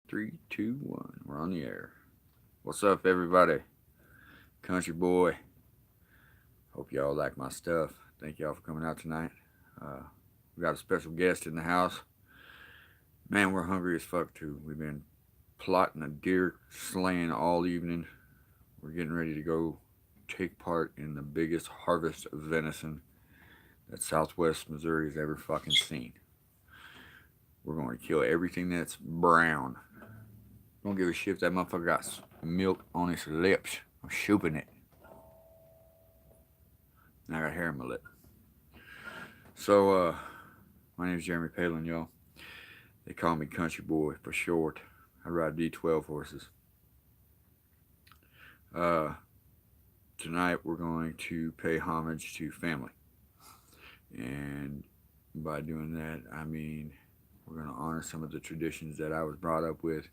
Three, two, one. We're on the air. What's up, everybody? Country boy. Hope y'all like my stuff. Thank y'all for coming out tonight. Uh, we got a special guest in the house. Man, we're hungry as fuck too. We've been plotting a deer slaying all evening. We're getting ready to go take part in the biggest harvest of venison that Southwest Missouri has ever fucking seen. We're going to kill everything that's brown. Don't give a shit if that motherfucker got milk on his lips. I'm shooting it. And I got hair in my lip. So, my name is Jeremy Palin, y'all. They call me Country Boy for short. I ride D12 horses. Tonight we're going to pay homage to family. And by doing that, I mean we're going to honor some of the traditions that I was brought up with.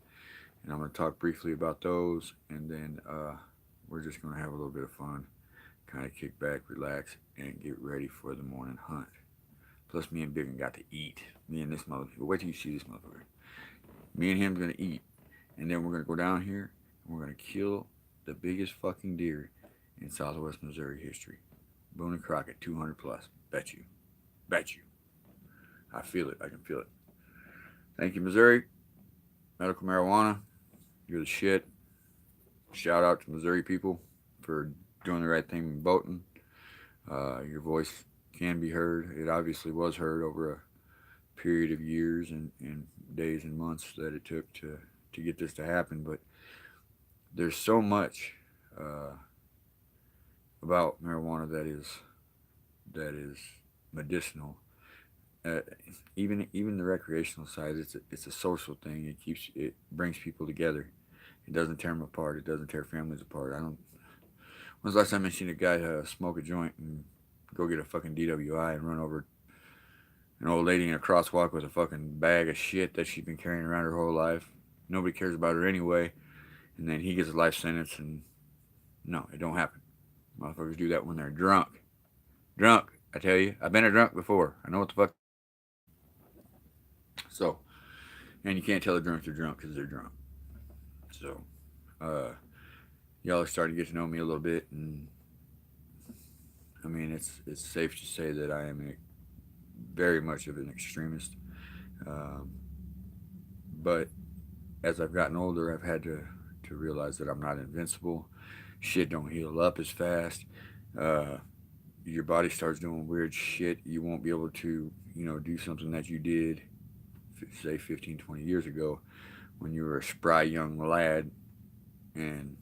And I'm going to talk briefly about those. And then we're just going to have a little bit of fun. Kind of kick back, relax, and get ready for the morning hunt. Plus, me and Biggin got to eat. Me and this motherfucker. Wait till you see this motherfucker. Me and him's going to eat. And then we're going to go down here and we're going to kill the biggest fucking deer in Southwest Missouri history. Boone and Crockett, 200 plus. Bet you. Bet you. I feel it. I can feel it. Thank you, Missouri. Medical marijuana. You're the shit. Shout out to Missouri people for doing the right thing in voting. Your voice can be heard. It obviously was heard over a period of years and days and months that it took to get this to happen. But there's so much about marijuana that is medicinal. Even the recreational side, it's a social thing. It brings people together. It doesn't tear them apart. It doesn't tear families apart. I don't. When's the last time I seen a guy smoke a joint and go get a fucking DWI and run over an old lady in a crosswalk with a fucking bag of shit that she's been carrying around her whole life? Nobody cares about her anyway. And then he gets a life sentence, and no, it don't happen. Motherfuckers do that when they're drunk. Drunk, I tell you. I've been a drunk before. I know what the fuck. So, and you can't tell the drunks they're drunk because they're drunk. So, y'all are starting to get to know me a little bit, and I mean, it's safe to say that I am very much of an extremist. Um, but as I've gotten older, I've had to realize that I'm not invincible. Shit don't heal up as fast. Your body starts doing weird shit. You won't be able to, do something that you did, say 15, 20 years ago when you were a spry young lad. And,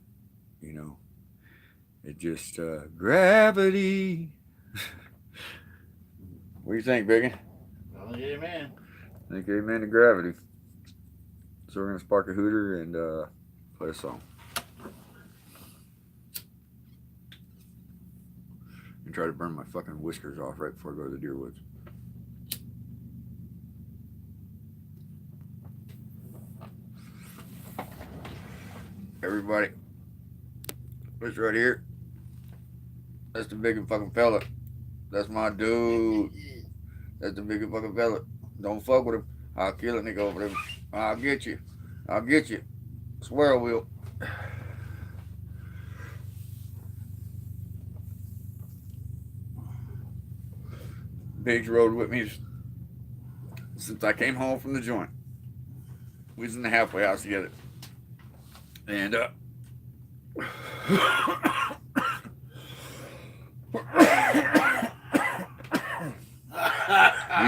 it just, gravity. What do you think, Biggin? Amen. I think amen to gravity. So we're going to spark a hooter and play a song. And try to burn my fucking whiskers off right before I go to the deer woods. Everybody, this right here, that's the big fucking fella. That's my dude. That's the big fucking fella. Don't fuck with him. I'll kill a nigga over there. I'll get you. I'll get you. Swear I will. Biggs rode with me since I came home from the joint. We was in the halfway house together. And we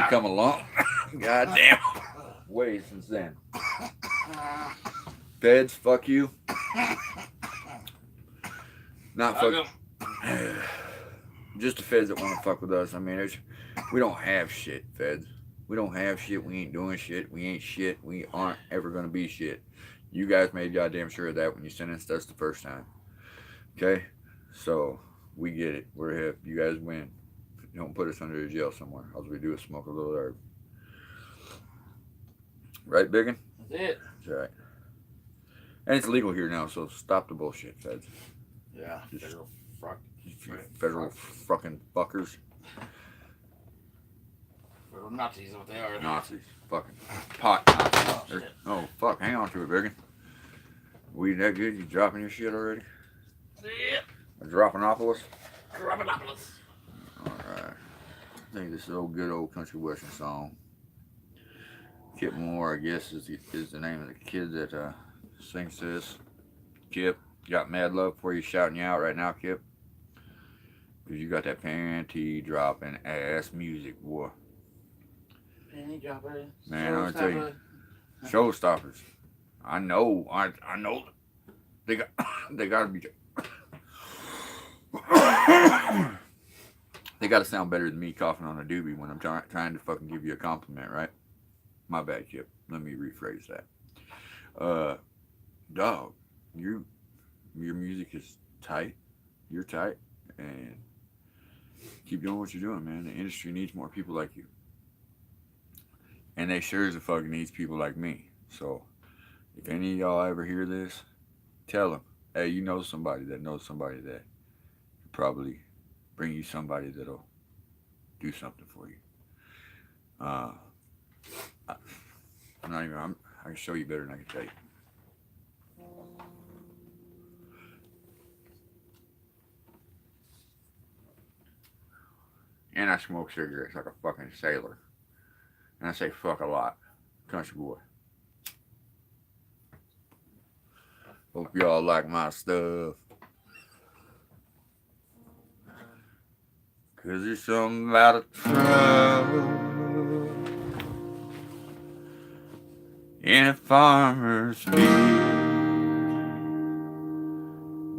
come along. Goddamn way since then. Feds, fuck you. Not fuck. Just the feds that want to fuck with us. I mean, we don't have shit, feds. We don't have shit. We ain't doing shit. We ain't shit. We aren't ever gonna be shit. You guys made goddamn sure of that when you sentenced us the first time. Okay? So, we get it. We're hip. You guys win. Don't put us under a jail somewhere. All we do is smoke a little herb. Right, Biggin? That's it. That's right. And it's legal here now, so stop the bullshit, feds. Yeah. Federal fucking fuckers. Federal Or Nazis, what they are. Nazis. Fucking pot Nazis. Oh, shit. Oh, fuck. Hang on to it, Biggin. Weed that good? You dropping your shit already? Yeah. A Droponopolis? Droponopolis. Alright. I think this is a good old country western song. Kip Moore, I guess, is the name of the kid that sings this. Kip, got mad love for you, shouting you out right now, Kip. Because you got that panty dropping ass music, boy. Penny dropper. Man, I'm tell you, showstoppers. I know. They got to be. They got to sound better than me coughing on a doobie when I'm trying to fucking give you a compliment, right? My bad, Kip. Let me rephrase that. Dog, your music is tight. You're tight, and keep doing what you're doing, man. The industry needs more people like you. And they sure as a fuck needs people like me. So, if any of y'all ever hear this, tell them, hey, you know somebody that knows somebody that could probably bring you somebody that'll do something for you. I'm not even, I can show you better than I can tell you. And I smoke cigarettes like a fucking sailor. And I say fuck a lot. Country boy. Hope y'all like my stuff. Cause there's something about a trouble in a farmer's field.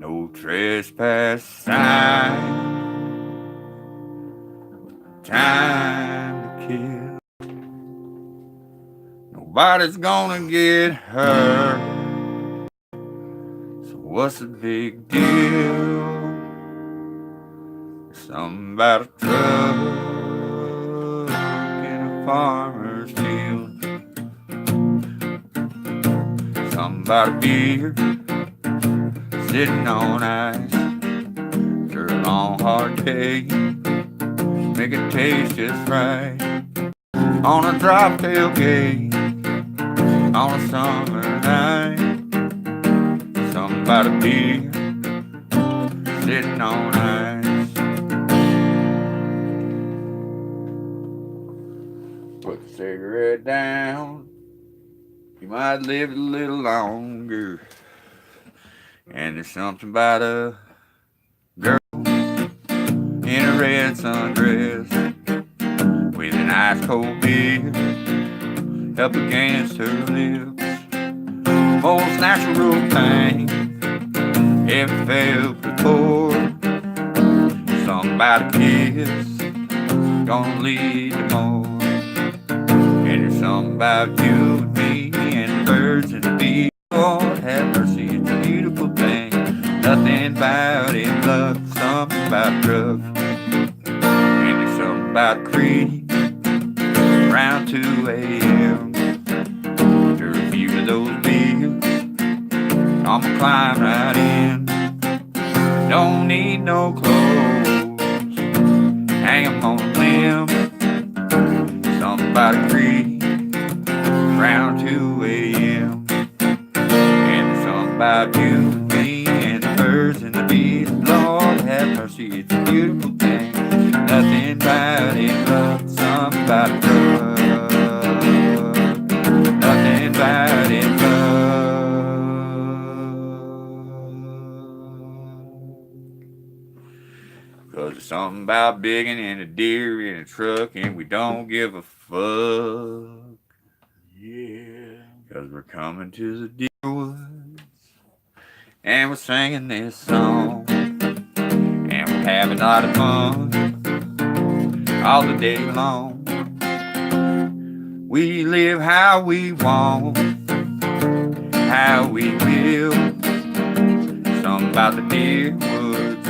No trespass sign. Time to kill. Nobody's gonna get hurt. So what's the big deal? Something about a truck in a farmer's field. Something about a beer sitting on ice. After a long hard day, make it taste just right. On a drop tailgate, on a summer night. Something about a beer sitting on ice. Put the cigarette down, you might live a little longer. And there's something about a girl in a red sundress with an ice cold beer up against her lips. Most natural thing ever felt before. Something about a kiss gonna lead to more. And there's something about you and me and the birds and the bees. Lord have mercy, it's a beautiful thing. Nothing about it, love, something about drugs. And there's something about a creek around 2 a.m. To review those beers, I'ma climb right in. Don't need no clothes, hang 'em on a limb. Something about a creek around 2 a.m. And there's something about you and me and the birds and the bees. Lord have mercy, it's a beautiful thing. Nothing about it, love, something about a drug. Nothing about it, love. Cause there's something about biggin' and a deer in a truck, and we don't give a fuck. Yeah. Cause we're coming to the deer woods, and we're singing this song, and we're having a lot of fun all the day long. We live how we want, how we will. Something about the deer woods,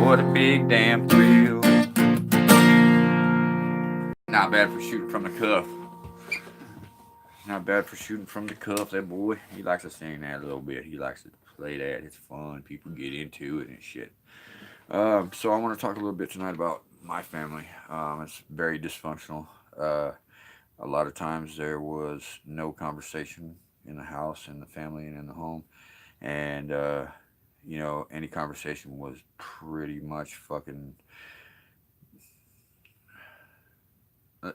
what a big damn thrill. Not bad for shooting from the cuff. Not bad for shooting from the cuff, that boy. He likes to sing that a little bit. He likes to play that. It's fun. People get into it and shit. So I want to talk a little bit tonight about my family. It's very dysfunctional. A lot of times there was no conversation in the house, in the family, and in the home. And, any conversation was pretty much fucking.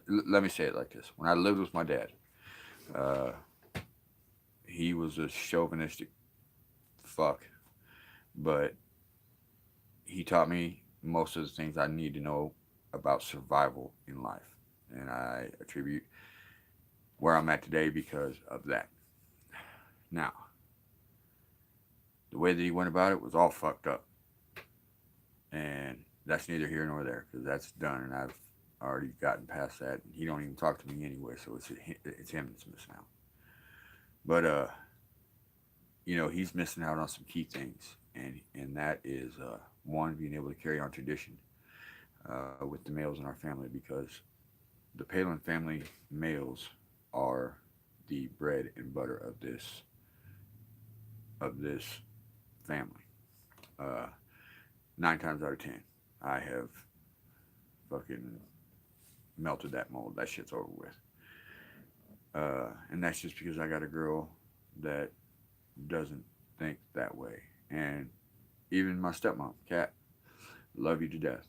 Let me say it like this. When I lived with my dad, uh, he was a chauvinistic fuck, but he taught me most of the things I need to know about survival in life. And I attribute where I'm at today because of that. Now, the way that he went about it was all fucked up. And that's neither here nor there because that's done and I've already gotten past that. He don't even talk to me anyway, so it's him that's missing out. But he's missing out on some key things, and that is one, being able to carry on tradition with the males in our family, because the Palin family males are the bread and butter of this family. Uh, 9 times out of 10, I have fucking melted that mold. That shit's over with. And that's just because I got a girl that doesn't think that way. And even my stepmom, Kat, love you to death.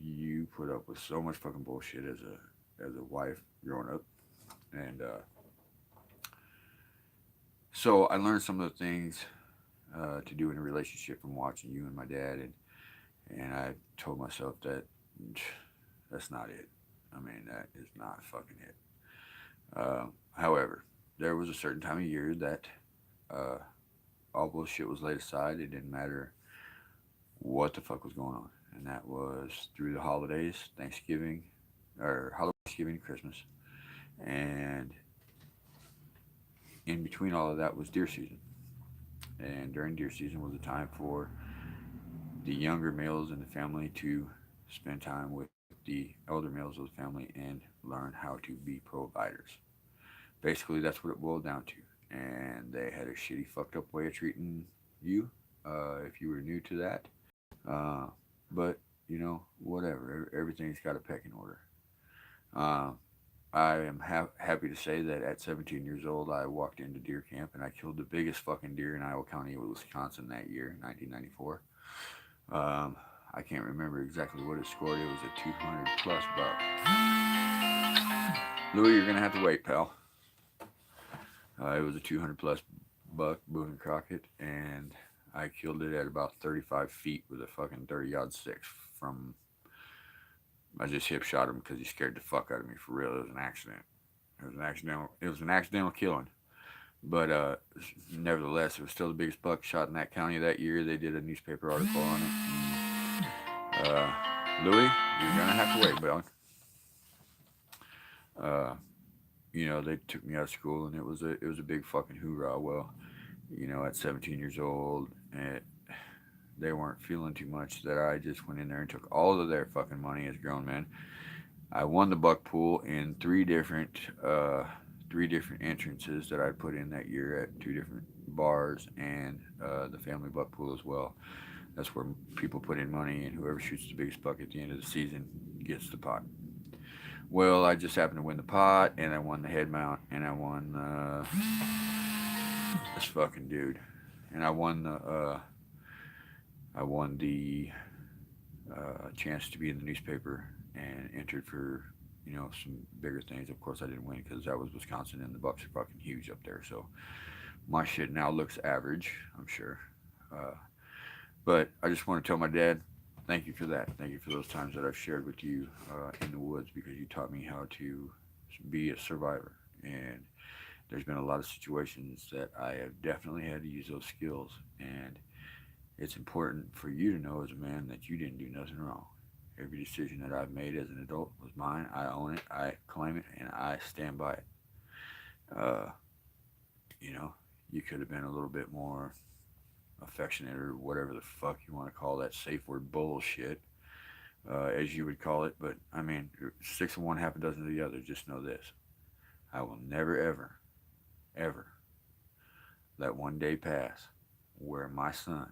You put up with so much fucking bullshit as a wife growing up, and so I learned some of the things to do in a relationship from watching you and my dad, and I told myself that that's not it. I mean, that is not fucking it. However, there was a certain time of year that uh, all bullshit was laid aside. It didn't matter what the fuck was going on, and that was through the holidays, Thanksgiving, or Halloween, Thanksgiving, Christmas, and in between all of that was deer season. And during deer season was a time for the younger males in the family to spend time with the elder males of the family and learn how to be providers. Basically, that's what it boiled down to. And they had a shitty, fucked up way of treating you if you were new to that. Uh, but, whatever. Everything's got a pecking order. Uh, I am happy to say that at 17 years old, I walked into deer camp and I killed the biggest fucking deer in Iowa County, Wisconsin that year, 1994. Um, I can't remember exactly what it scored. It was a 200 plus buck. Louis, you're gonna have to wait, pal. It was a 200 plus buck, Boone and Crockett, and I killed it at about 35 feet with a fucking 30-yard six from. I just hip shot him because he scared the fuck out of me for real. It was an accident. It was an accidental. It was an accidental killing. But nevertheless, it was still the biggest buck shot in that county that year. They did a newspaper article on it. Louis, you're gonna have to wait, bud. Uh, they took me out of school, and it was a big fucking hoorah. Well, at 17 years old, they weren't feeling too much that I just went in there and took all of their fucking money as grown men. I won the buck pool in three different entrances that I put in that year at two different bars and the family buck pool as well. That's where people put in money, and whoever shoots the biggest buck at the end of the season gets the pot. Well, I just happened to win the pot, and I won the head mount, and I won this fucking dude, and I won the chance to be in the newspaper and entered for some bigger things. Of course, I didn't win because that was Wisconsin, and the Bucks are fucking huge up there. So my shit now looks average, I'm sure. Uh, but I just want to tell my dad, thank you for that. Thank you for those times that I've shared with you in the woods, because you taught me how to be a survivor. And there's been a lot of situations that I have definitely had to use those skills. And it's important for you to know as a man that you didn't do nothing wrong. Every decision that I've made as an adult was mine. I own it, I claim it, and I stand by it. Uh, you know, you could have been a little bit more affectionate, or whatever the fuck you want to call that safe word bullshit, as you would call it. But I mean, six of one, half a dozen of the other. Just know this: I will never, ever, ever let one day pass where my son,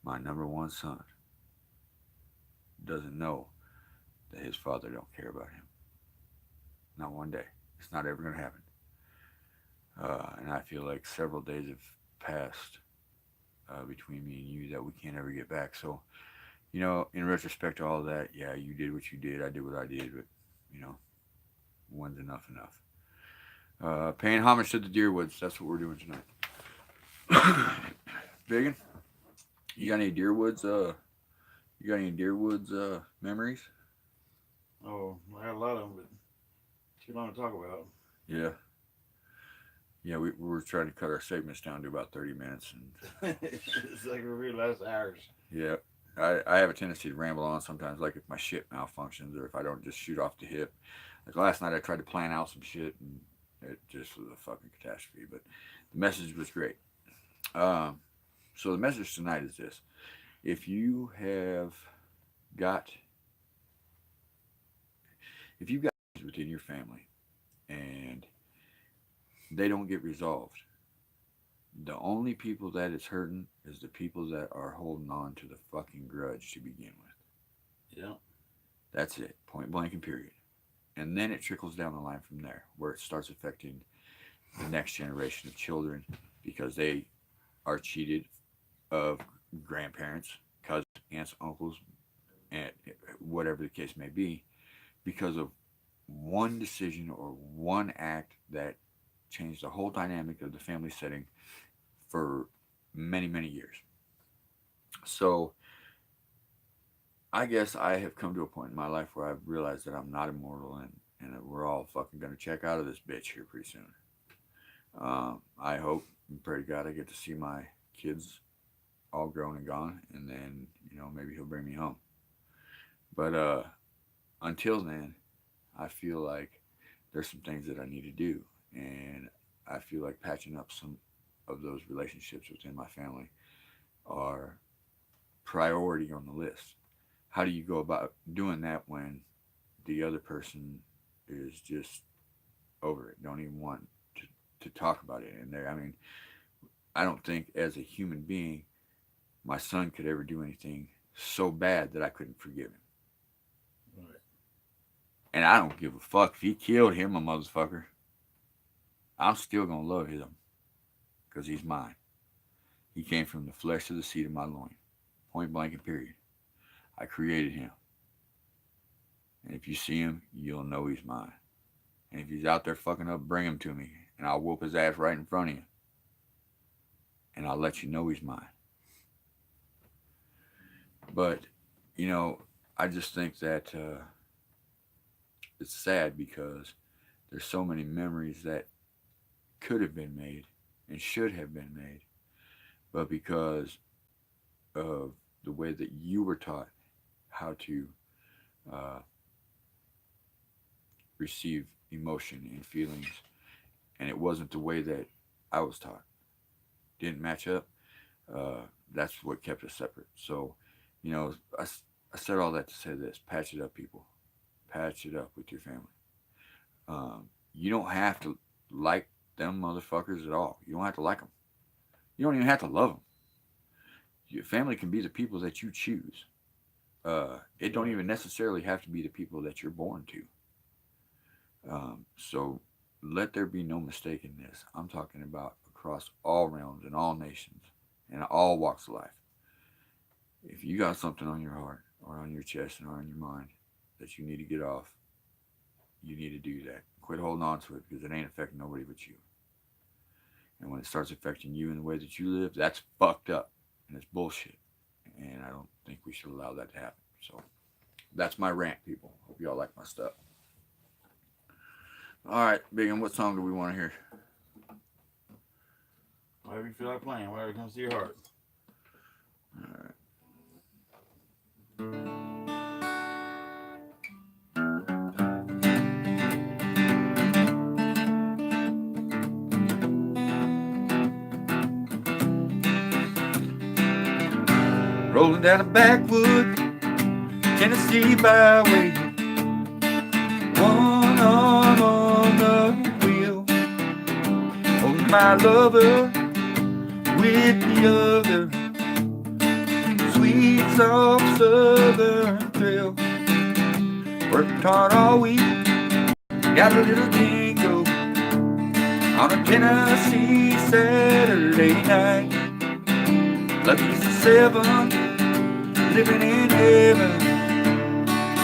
my number one son, doesn't know that his father don't care about him. Not one day. It's not ever going to happen. And I feel like several days have passed between me and you that we can't ever get back. So, in retrospect to all that, yeah, you did what you did. I did what I did. But, you know, when's enough? Paying homage to the Deerwoods. That's what we're doing tonight. Biggin, you got any Deerwoods? Memories? Oh, I got a lot of them, but too long to talk about. Yeah. Yeah, we were trying to cut our segments down to about 30 minutes. And It's like we realized hours. yeah, I have a tendency to ramble on sometimes, like if my shit malfunctions or if I don't just shoot off the hip. Like last night, I tried to plan out some shit and it just was a fucking catastrophe. But the message was great. Um, so the message tonight is this: if you have got if you've got within your family and they don't get resolved, the only people that it's hurting is the people that are holding on to the fucking grudge to begin with. Yeah. That's it, point blank and period. And then it trickles down the line from there, where it starts affecting the next generation of children because they are cheated of grandparents, cousins, aunts, uncles, and whatever the case may be, because of one decision or one act that changed the whole dynamic of the family setting for many, many years. So I guess I have come to a point in my life where I've realized that I'm not immortal and that we're all fucking going to check out of this bitch here pretty soon. I hope and pray to God I get to see my kids all grown and gone, and then, maybe he'll bring me home. But until then, I feel like there's some things that I need to do, and I feel like patching up some of those relationships within my family are priority on the list. How do you go about doing that when the other person is just over it, don't even want to talk about it? And I mean, I don't think as a human being, my son could ever do anything so bad that I couldn't forgive him. Right. And I don't give a fuck if he killed him, a motherfucker. I'm still gonna love him because he's mine. He came from the flesh of the seed of my loin, point blank and period. I created him. And if you see him, you'll know he's mine. And if he's out there fucking up, bring him to me. And I'll whoop his ass right in front of you. And I'll let you know he's mine. But, I just think that it's sad because there's so many memories that could have been made and should have been made. But because of the way that you were taught how to uh, receive emotion and feelings, and it wasn't the way that I was taught, didn't match up, that's what kept us separate. So, I said all that to say this: patch it up, people. Patch it up with your family. You don't have to like them motherfuckers at all. You don't have to like them. You don't even have to love them. Your family can be the people that you choose. It don't even necessarily have to be the people that you're born to. So let there be no mistake in this. I'm talking about across all realms and all nations and all walks of life. If you got something on your heart or on your chest and or on your mind that you need to get off, you need to do that. Quit holding on to it because it ain't affecting nobody but you. And when it starts affecting you in the way that you live, that's fucked up and it's bullshit. And I don't think we should allow that to happen. So that's my rant, people. Hope y'all like my stuff. All right, Biggin, what song do we want to hear? Whatever you feel like playing, whatever comes to your heart. All right. Rolling down a backwood Tennessee byway, one arm on the wheel, holding my lover with the other. Sweet, soft southern thrill. Worked hard all week, got a little jingle on a Tennessee Saturday night. Lucky's a 7, living in heaven,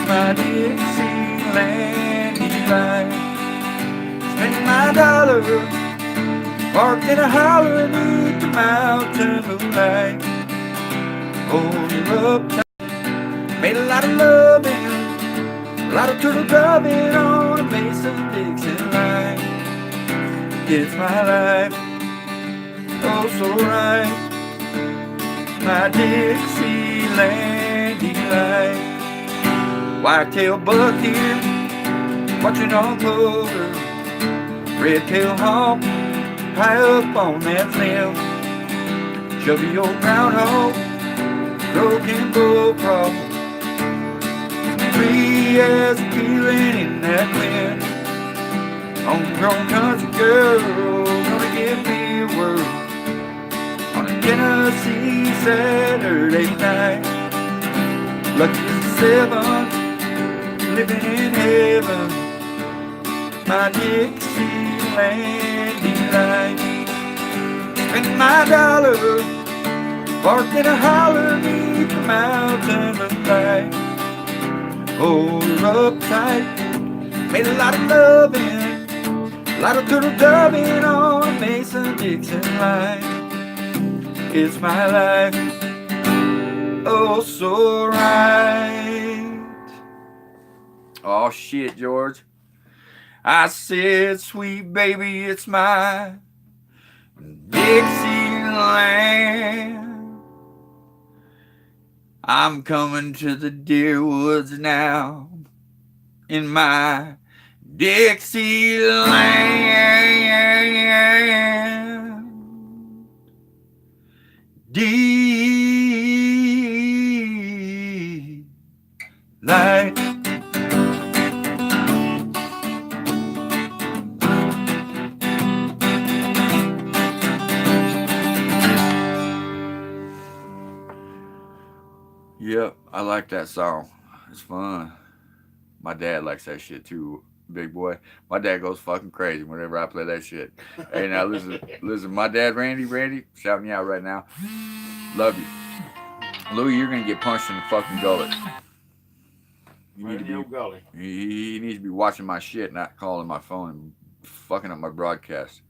my Dixieland delight. Spend my dollar, parked in a holler beneath the mountain moonlight. Oh, you're uptight, made a lot of loving, a lot of turtle drubbing on a Mason-Dixon line. It's my life, oh so right, my Dixieland delight. Whitetail buck here, watching on clover. Red-tail hawk, high up on that limb. Chubby old groundhog, broken bullfrog, free as a peeling in that wind. Homegrown country girl, gonna give me a whirl on a Tennessee Saturday night. Lucky as a 7, living in heaven, my Dixieland delight. Spend my dollar, parked in a holler beneath the mountain moonlight. Oh, you're uptight, made a lot of loving, a lot of turtle dubbing on a Mason-Dixon line. It's my life, oh so right. Oh shit, George. I said, sweet baby, it's my Dixieland. I'm coming to the deer woods now in my Dixieland. Delight. Yep, I like that song. It's fun. My dad likes that shit too, big boy. My dad goes fucking crazy whenever I play that shit. Hey, now listen. My dad, Randy, shouting you out right now. Love you, Louie. You're gonna get punched in the fucking gullet. You need to be. Gully. He needs to be watching my shit, not calling my phone and fucking up my broadcast.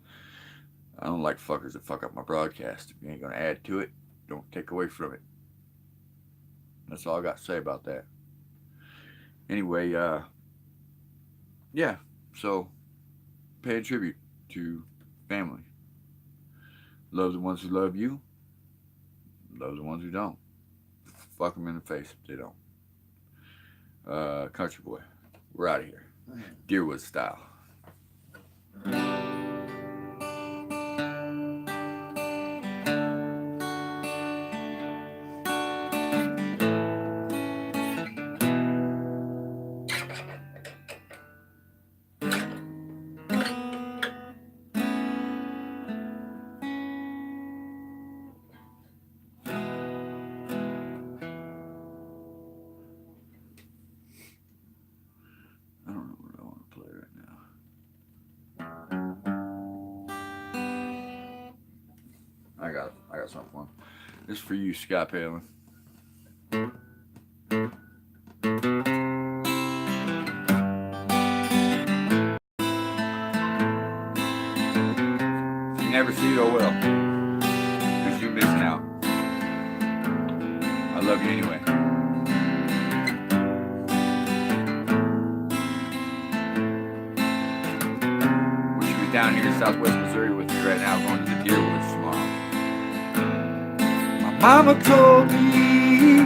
I don't like fuckers that fuck up my broadcast. If you ain't gonna add to it, don't take away from it. That's all I got to say about that. Anyway, yeah, so pay a tribute to family. Love the ones who love you. Love the ones who don't. Fuck them in the face if they don't. Country boy, we're out of here. Deerwood style. I got something fun. This is for you, Scott Palin. If you never see it, oh well. Because you're missing out. I love you anyway. We should be down here in Southwest Missouri with you right now, going to the deer woods tomorrow. Mama told me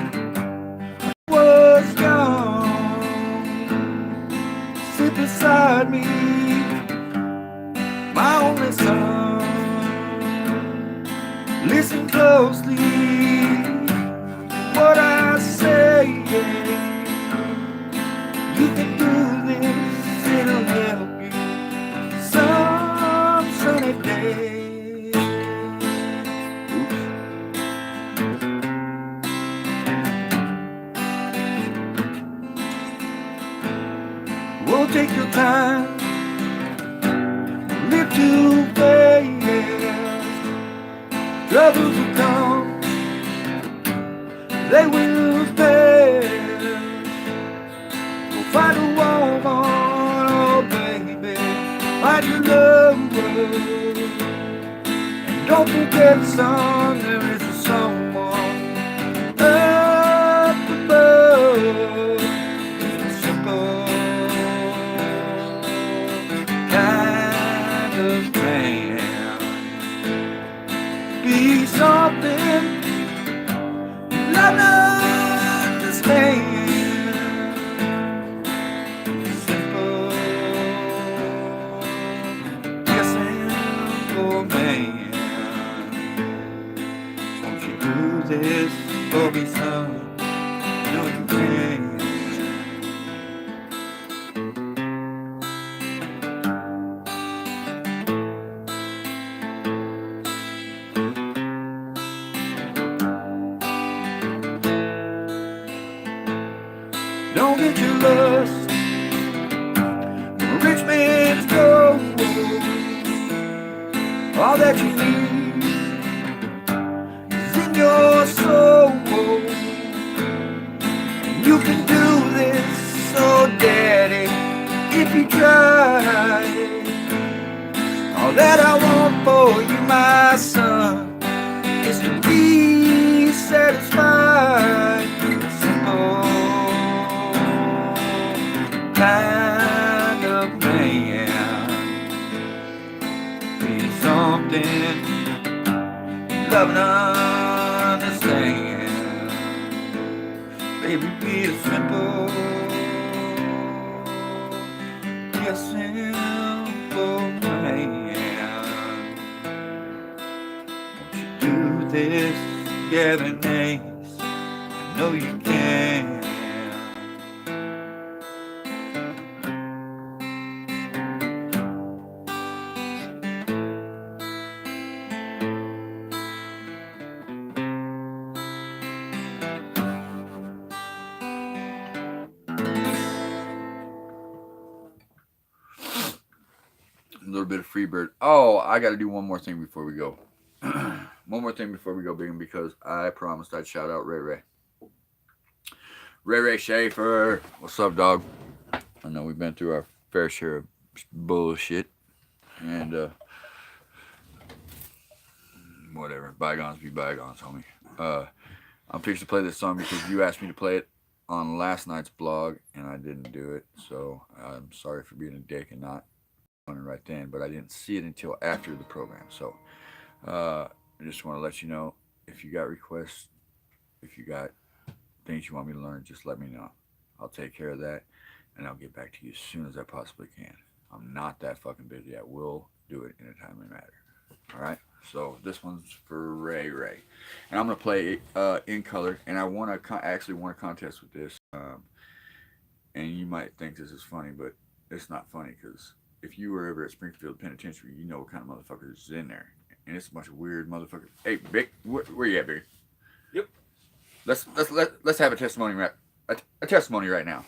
I was gone. Sit beside me, my only son. Listen closely, what I say. You can do this, it'll help you some sunny day. Take your time, Troubles will come, they will pass. We'll find a woman, oh baby, find your loved one. And don't forget, son, there is a someone up above. It's a simple kind of man. Be something love not understand. Simple, yes, simple man. Won't you do this for me, son? No, you can. Don't get your lust from a rich man's gold. All that you need is in your soul. And you can do this, oh daddy, if you try. All that I want for you, my son, is to be satisfied. Simple kind of man. Be something love and understand. Baby, be a simple, be a simple man. Won't you do this together, Nace? I know you can. A little bit of Freebird. Oh, I got to do one more thing before we go. One more thing before we go, Big, because I promised I'd shout out Ray Ray. Ray Ray Schaefer. What's up, dog? I know we've been through our fair share of bullshit. And, whatever. Bygones be bygones, homie. I'm fixing to play this song because you asked me to play it on last night's blog, and I didn't do it. So I'm sorry for being a dick and not right then, but I didn't see it until after the program. So I just want to let you know, if you got requests, if you got things you want me to learn, just let me know. I'll take care of that, and I'll get back to you as soon as I possibly can. I'm not that fucking busy. I will do it in a timely manner. All right. So this one's for Ray Ray, and I'm gonna play in color. And I want to actually want a contest with this. And you might think this is funny, but it's not funny because if you were ever at Springfield Penitentiary, you know what kind of motherfuckers is in there, and it's a bunch of weird motherfuckers. Hey, Vic, where you at, Vic? Yep. Let's have a testimony a testimony right now.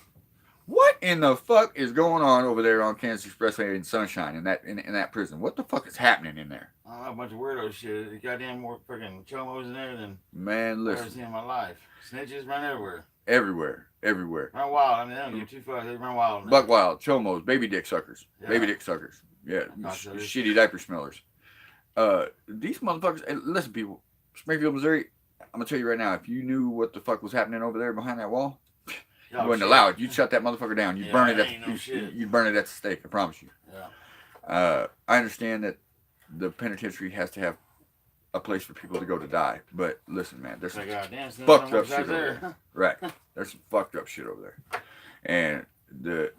What in the fuck is going on over there on Kansas Expressway in Sunshine in that prison? What the fuck is happening in there? I don't know, a bunch of weirdo shit. There's goddamn more freaking chomos in there than Man, I've ever listen. seen in my life. Snitches run everywhere. Everywhere. Run wild. I mean, they don't give too far. They run wild. Now. Buck wild, chomos, baby dick suckers, Yeah. baby dick suckers. Yeah, shitty diaper smellers. These motherfuckers. Hey, listen, people, Springfield, Missouri. I'm gonna tell you right now. If you knew what the fuck was happening over there behind that wall, you wouldn't allow it. You'd shut that motherfucker down. You'd burn it. You'd burn it at the stake. I promise you. Yeah. I understand that the penitentiary has to have a place for people to go to die, but listen, man, there's some fucked up shit over there. Right? There's some fucked up shit over there, and the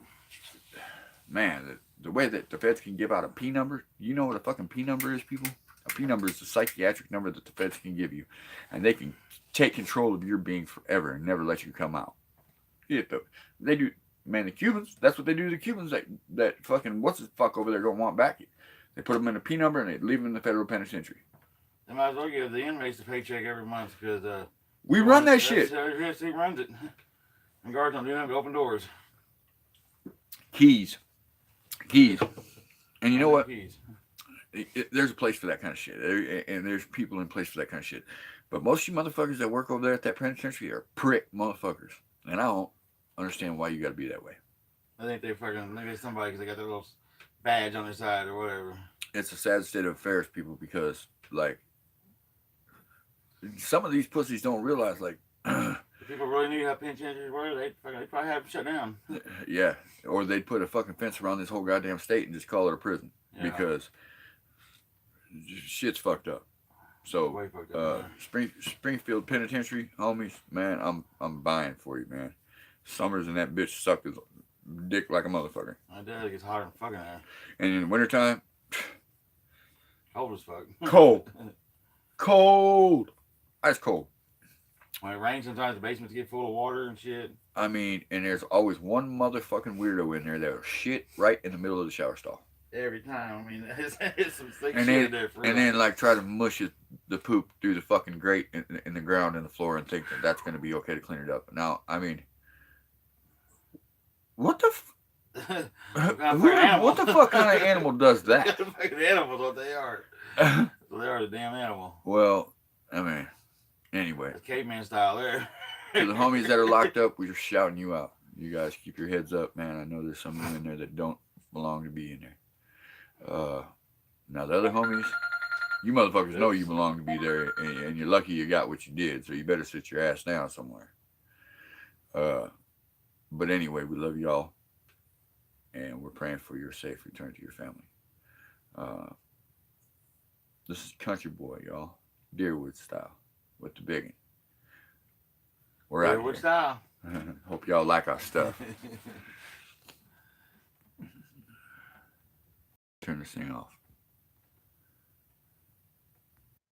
way that the feds can give out a P number. You know what a fucking P number is, people? A P number is the psychiatric number that the feds can give you, and they can take control of your being forever and never let you come out. They do, man. The Cubans, that's what they do to the Cubans. That fucking what's the fuck over there don't want back. They put them in a P number and they leave them in the federal penitentiary. They might as well give the inmates a paycheck every month because we run that shit. He runs it, and guards don't do nothing but open doors. Keys, and you know what? Keys. there's a place for that kind of shit, and there's people in place for that kind of shit. But most of you motherfuckers that work over there at that penitentiary are prick motherfuckers, and I don't understand why you got to be that way. I think they fucking maybe it's somebody because they got their little badge on their side or whatever. It's a sad state of affairs, people, because like some of these pussies don't realize, like, If people really knew how penitentiaries were, they probably have them shut down. yeah, or they'd put a fucking fence around this whole goddamn state and just call it a prison because shit's fucked up. So, Way fucked up, Springfield Penitentiary, homies, man, I'm buying for you, man. Summers and that bitch sucked his dick like a motherfucker. I did. It gets hotter than fucking there. And in the wintertime, Cold as fuck. Cold, ice cold. When it rains, sometimes the basements get full of water and shit. I mean, and there's always one motherfucking weirdo in there that'll shit right in the middle of the shower stall. Every time. I mean, it's some sick and shit then, in there for real. And then, like, try to mush the poop through the fucking grate in the ground and the floor and think that that's going to be okay to clean it up. Now, I mean, what the what the fuck kind of animal does that? Fucking animals, what they are. They are the damn animal. Well, I mean, anyway. It's caveman style there. To the homies that are locked up, we're just shouting you out. You guys keep your heads up, man. I know there's some of you in there that don't belong to be in there. Now the other homies, you motherfuckers know you belong to be there, and you're lucky you got what you did, so you better sit your ass down somewhere. But anyway, we love y'all, and we're praying for your safe return to your family. This is Country Boy, y'all. Deerwood style, with the biggin'. We're out Deerwood here. style. Hope y'all like our stuff. Turn this thing off.